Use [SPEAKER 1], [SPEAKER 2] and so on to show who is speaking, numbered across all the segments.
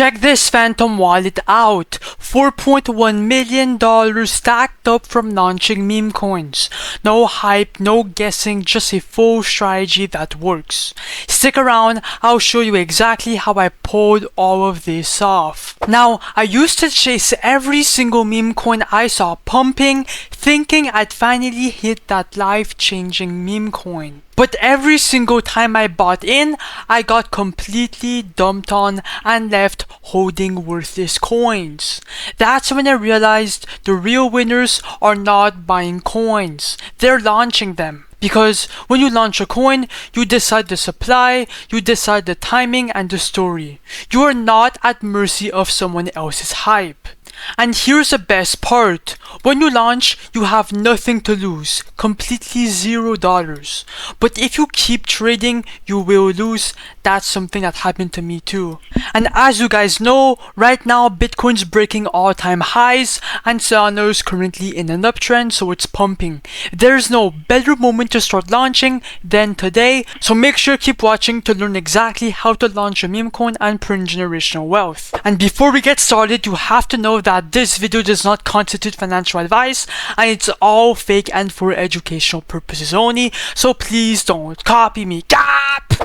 [SPEAKER 1] Check this Phantom wallet out. $4.1 million stacked up from launching meme coins. No hype, no guessing, just a full strategy that works. Stick around, I'll show you exactly how I pulled all of this off. Now, I used to chase every single meme coin I saw pumping, thinking I'd finally hit that life-changing meme coin. But every single time I bought in, I got completely dumped on and left holding worthless coins. That's when I realized the real winners are not buying coins, they're launching them. Because when you launch a coin, you decide the supply, you decide the timing and the story. You are not at mercy of someone else's hype. And here's the best part. When you launch, you have nothing to lose, completely $0. But if you keep trading, you will lose. That's something that happened to me too. And as you guys know, right now Bitcoin's breaking all-time highs and Solana is currently in an uptrend, so it's pumping. There's no better moment to start launching than today, so make sure to keep watching to learn exactly how to launch a meme coin and print generational wealth. And before we get started, you have to know that this video does not constitute financial advice and it's all fake and for educational purposes only, so please don't copy me.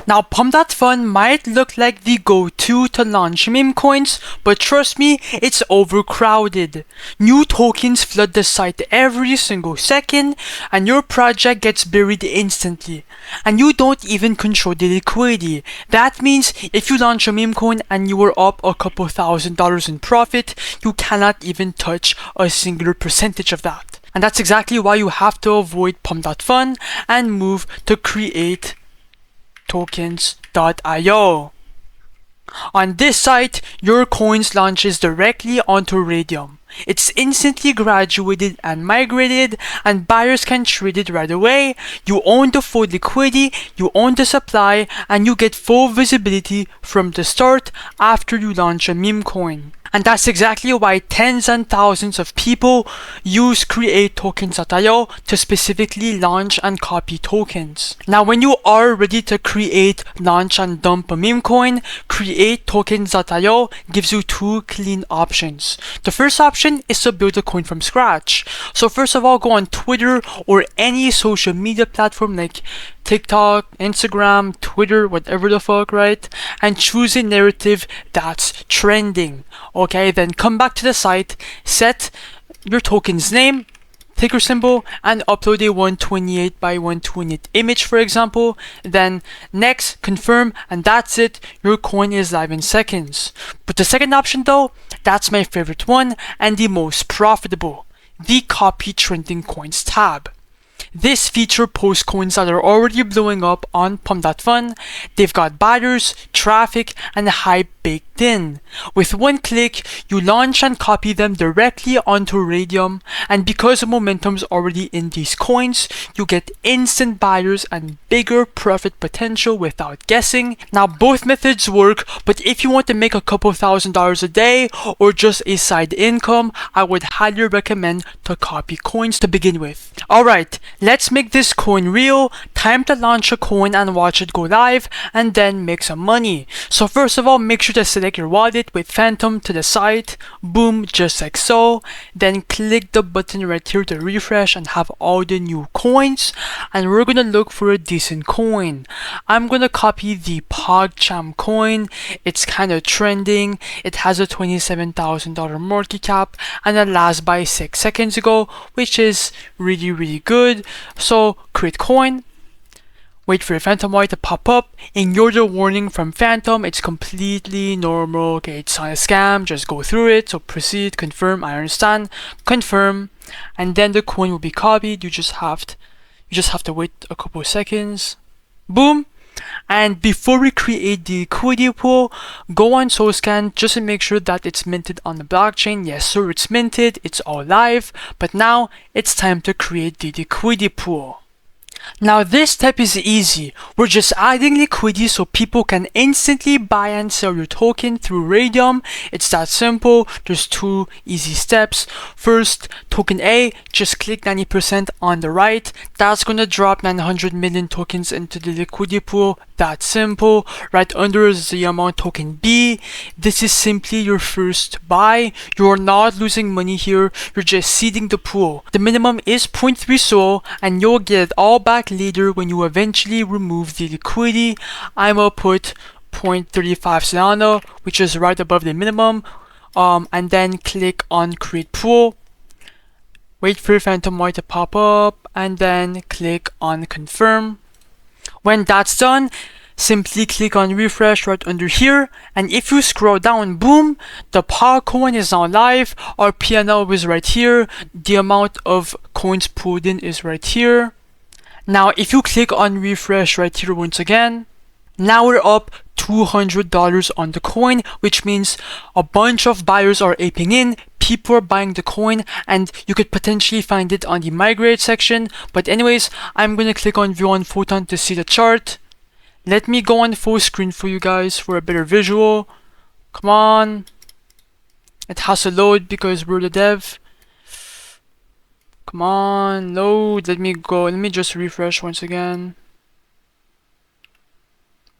[SPEAKER 1] Now Pump.Fun might look like the go-to to launch meme coins, but trust me, it's overcrowded. New tokens flood the site every single second and your project gets buried instantly. And you don't even control the liquidity. That means if you launch a meme coin and you are up a couple $1,000s in profit, you cannot even touch a singular percentage of that. And that's exactly why you have to avoid Pump.Fun and move to create token.Learn. On this site, your coins launches directly onto Radium. It's instantly graduated and migrated and buyers can trade it right away. You own the full liquidity, you own the supply, and you get full visibility from the start after you launch a meme coin. And that's exactly why tens and thousands of people use create tokens.io to specifically launch and copy tokens. Now when you are ready to create, launch and dump a meme coin, create tokens.io gives you two clean options. The first option is to build a coin from scratch. So first of all, go on Twitter or any social media platform like TikTok, Instagram, Twitter, whatever the fuck, right? And choose a narrative that's trending. Okay, then come back to the site, set your token's name, ticker symbol, and upload a 128 by 128 image, for example. Then next, confirm, and that's it. Your coin is live in seconds. But the second option though, that's my favorite one and the most profitable, the copy trending coins tab. This feature posts coins that are already blowing up on Pump.Fun. They've got buyers, traffic, and hype baked in. With one click, you launch and copy them directly onto Radium, and because the momentum's already in these coins, you get instant buyers and bigger profit potential without guessing. Now both methods work, but if you want to make a couple $1,000s a day or just a side income, I would highly recommend to copy coins to begin with. Alright, let's make this coin real. Time to launch a coin and watch it go live and then make some money. So first of all, make sure to select your wallet with Phantom to the side. Boom, just like so. Then click the button right here to refresh and have all the new coins. And we're gonna look for a decent coin. I'm gonna copy the PogChamp coin. It's kind of trending. It has a $27,000 market cap and it last by 6 seconds ago, which is really good. So create coin, wait for your Phantom wallet to pop up, ignore the warning from Phantom, it's completely normal, okay, it's not a scam, just go through it. So proceed, confirm, I understand, confirm, and then the coin will be copied. You just have to wait a couple of seconds. Boom. And before we create the liquidity pool, go on SoScan just to make sure that it's minted on the blockchain. Yes sir, it's minted, it's all live, but now it's time to create the liquidity pool. Now this step is easy. We're just adding liquidity so people can instantly buy and sell your token through Radium. It's that simple. There's two easy steps. First, token A, just click 90% on the right. That's gonna drop 900 million tokens into the liquidity pool. That simple. Right under is the amount token B. This is simply your first buy. You're not losing money here. You're just seeding the pool. The minimum is 0.3 SOL and you'll get it all back later when you eventually remove the liquidity. I'm gonna put 0.35 Solana, which is right above the minimum, and then click on create pool. Wait for your phantom white to pop up and then click on confirm. When that's done, simply click on refresh right under here, and if you scroll down, boom, the power coin is now live. Our P&L is right here. The amount of coins pulled in is right here. Now if you click on refresh right here once again, now we're up $200 on the coin, which means a bunch of buyers are aping in. People are buying the coin, and you could potentially find it on the migrate section. But anyways, I'm gonna click on view on Photon to see the chart. Let me go on full screen for you guys for a better visual. Come on. It has to load because we're the dev. Come on, load. Let me go. Let me just refresh once again.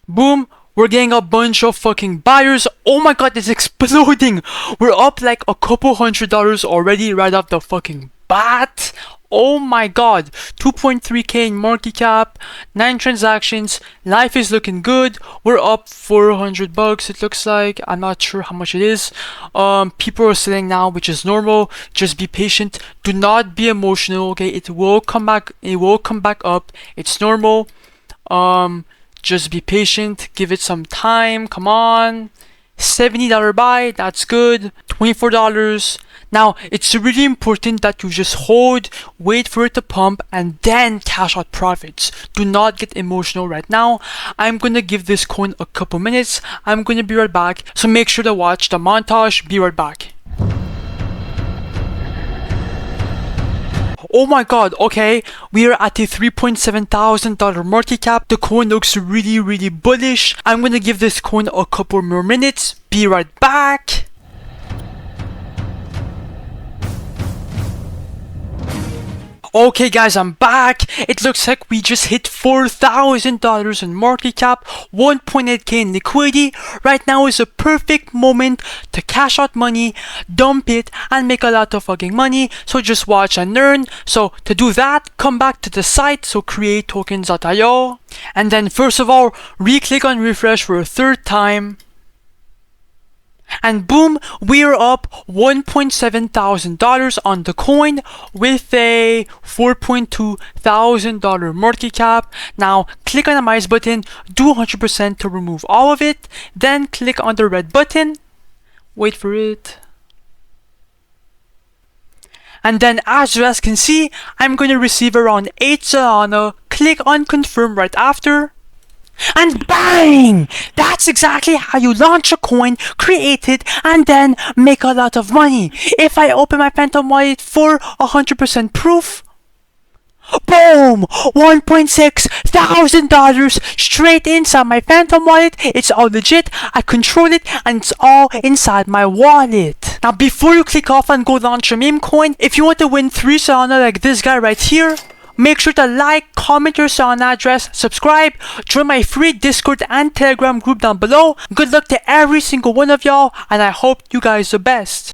[SPEAKER 1] Boom. We're getting a bunch of fucking buyers. Oh my god, it's exploding. We're up like a couple $100 already right off the fucking bat. Oh my god, 2.3k in market cap, 9 transactions, life is looking good. We're up $400 it looks like. I'm not sure how much it is. People are selling now, which is normal. Just be patient. Do not be emotional, okay? It will come back up. It's normal. Just be patient, give it some time. Come on. $70 buy, that's good. $24. Now, it's really important that you just hold, wait for it to pump, and then cash out profits. Do not get emotional right now. I'm gonna give this coin a couple minutes. I'm gonna be right back, so make sure to watch the montage. Be right back. Oh my god, okay, we are at a $3,700 market cap. The coin looks really bullish. I'm gonna give this coin a couple more minutes. Be right back. Okay guys, I'm back. It looks like we just hit $4,000 in market cap, 1.8k in liquidity. Right now is a perfect moment to cash out money, dump it, and make a lot of fucking money. So just watch and learn. So to do that, come back to the site, so create tokens.io. And then first of all, re-click on refresh for a third time. And boom, we're up $1,700 on the coin with a $4,200 market cap. Now click on the minus button, do 100% to remove all of it, then click on the red button, wait for it. And then as you guys can see, I'm going to receive around 8 Solana. Click on confirm right after. And bang! That's exactly how you launch a coin, create it, and then make a lot of money. If I open my Phantom wallet for 100% proof, boom! $1,600 straight inside my Phantom wallet. It's all legit, I control it, and it's all inside my wallet. Now before you click off and go launch a meme coin, if you want to win 3 Solana like this guy right here, make sure to like, comment your Solana address, subscribe, join my free Discord and Telegram group down below. Good luck to every single one of y'all, and I hope you guys the best.